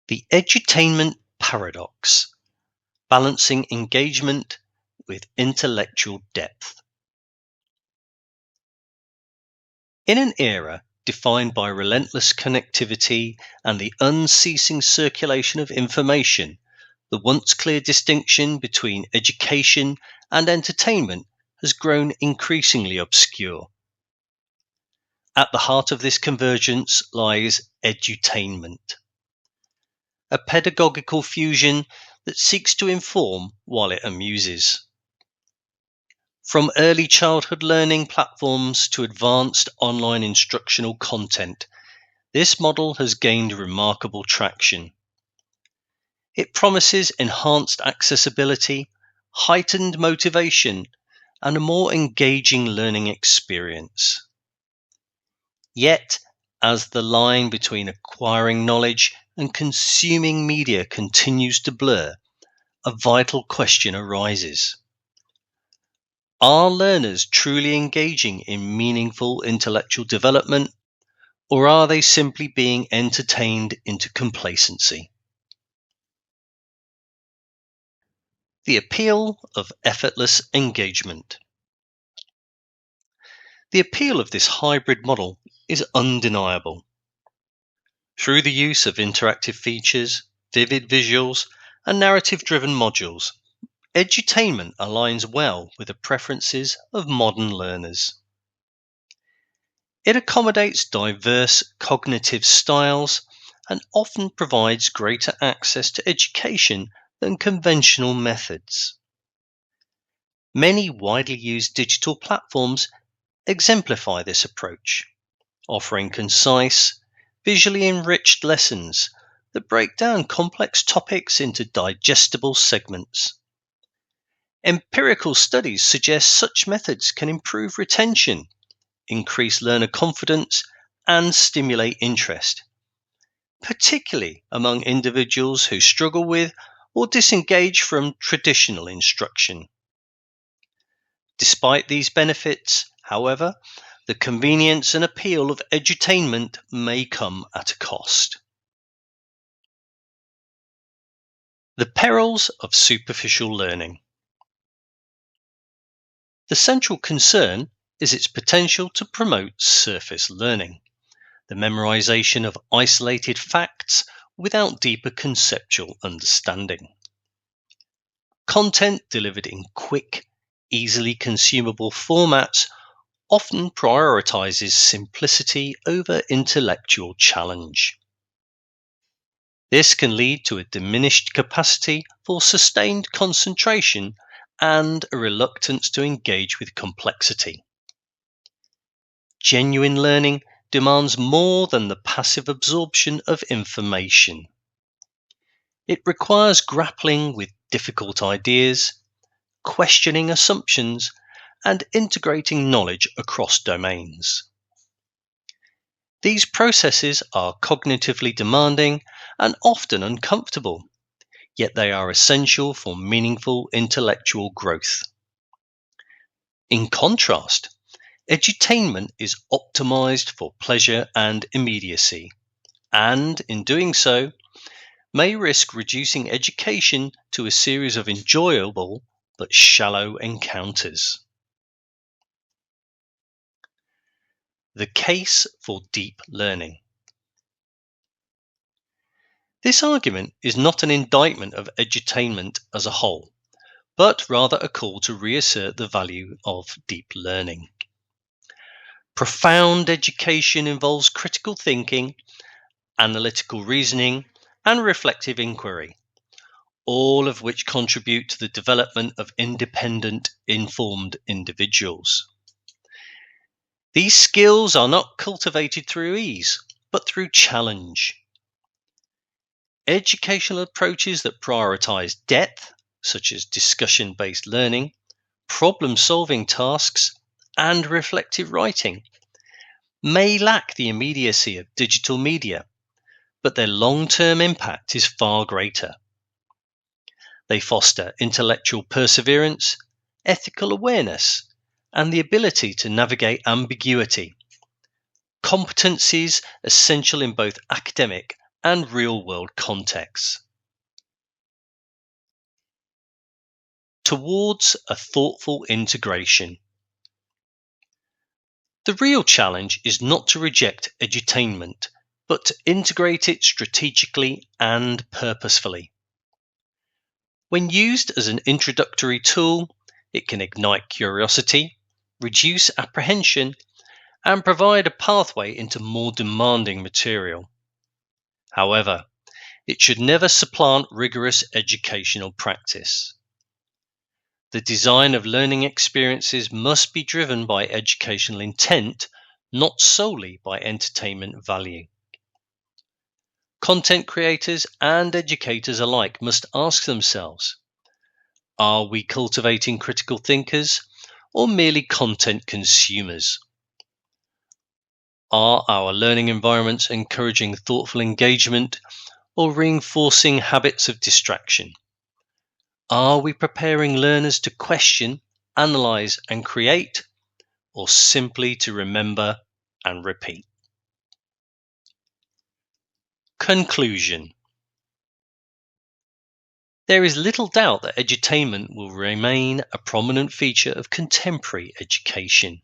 The edutainment paradox, balancing engagement with intellectual depth. In an era defined by relentless connectivity and the unceasing circulation of information, the once clear distinction between education and entertainment has grown increasingly obscure. At the heart of this convergence lies edutainment, a pedagogical fusion that seeks to inform while it amuses. From early childhood learning platforms to advanced online instructional content, this model has gained remarkable traction. It promises enhanced accessibility, heightened motivation, and a more engaging learning experience. Yet, as the line between acquiring knowledge and consuming media continues to blur, a vital question arises. Are learners truly engaging in meaningful intellectual development, or are they simply being entertained into complacency? The appeal of effortless engagement. The appeal of this hybrid model is undeniable. Through the use of interactive features, vivid visuals, and narrative-driven modules, edutainment aligns well with the preferences of modern learners. It accommodates diverse cognitive styles and often provides greater access to education than conventional methods. Many widely used digital platforms exemplify this approach, offering concise, visually enriched lessons that break down complex topics into digestible segments. Empirical studies suggest such methods can improve retention, increase learner confidence, and stimulate interest, particularly among individuals who struggle with or disengage from traditional instruction. Despite these benefits, however, the convenience and appeal of edutainment may come at a cost. The perils of superficial learning. The central concern is its potential to promote surface learning, the memorization of isolated facts without deeper conceptual understanding. Content delivered in quick, easily consumable formats often prioritizes simplicity over intellectual challenge. This can lead to a diminished capacity for sustained concentration and a reluctance to engage with complexity. Genuine learning demands more than the passive absorption of information. It requires grappling with difficult ideas, questioning assumptions, and integrating knowledge across domains. These processes are cognitively demanding and often uncomfortable, yet they are essential for meaningful intellectual growth. In contrast, edutainment is optimized for pleasure and immediacy, and in doing so, may risk reducing education to a series of enjoyable but shallow encounters. The case for deep learning. This argument is not an indictment of edutainment as a whole, but rather a call to reassert the value of deep learning. Profound education involves critical thinking, analytical reasoning, and reflective inquiry, all of which contribute to the development of independent, informed individuals. These skills are not cultivated through ease, but through challenge. Educational approaches that prioritize depth, such as discussion-based learning, problem-solving tasks, and reflective writing, may lack the immediacy of digital media, but their long-term impact is far greater. They foster intellectual perseverance, ethical awareness, and the ability to navigate ambiguity, competencies essential in both academic and real-world contexts. Towards a thoughtful integration. The real challenge is not to reject edutainment, but to integrate it strategically and purposefully. When used as an introductory tool, it can ignite curiosity, reduce apprehension, and provide a pathway into more demanding material. However, it should never supplant rigorous educational practice. The design of learning experiences must be driven by educational intent, not solely by entertainment value. Content creators and educators alike must ask themselves, are we cultivating critical thinkers or merely content consumers? Are our learning environments encouraging thoughtful engagement or reinforcing habits of distraction? Are we preparing learners to question, analyze, and create, or simply to remember and repeat? Conclusion. There is little doubt that edutainment will remain a prominent feature of contemporary education.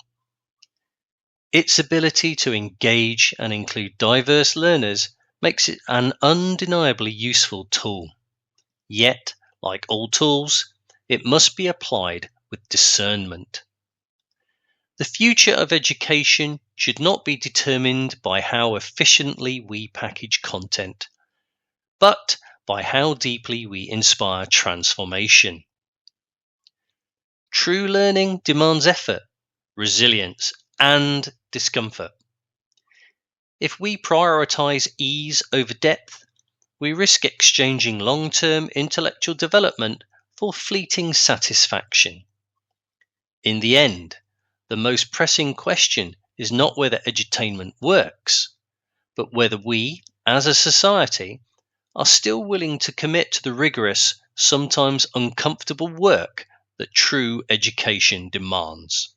Its ability to engage and include diverse learners makes it an undeniably useful tool. Yet, like all tools, it must be applied with discernment. The future of education should not be determined by how efficiently we package content, but by how deeply we inspire transformation. True learning demands effort, resilience, and discomfort. If we prioritize ease over depth, we risk exchanging long-term intellectual development for fleeting satisfaction. In the end, the most pressing question is not whether edutainment works, but whether we, as a society, are still willing to commit to the rigorous, sometimes uncomfortable work that true education demands.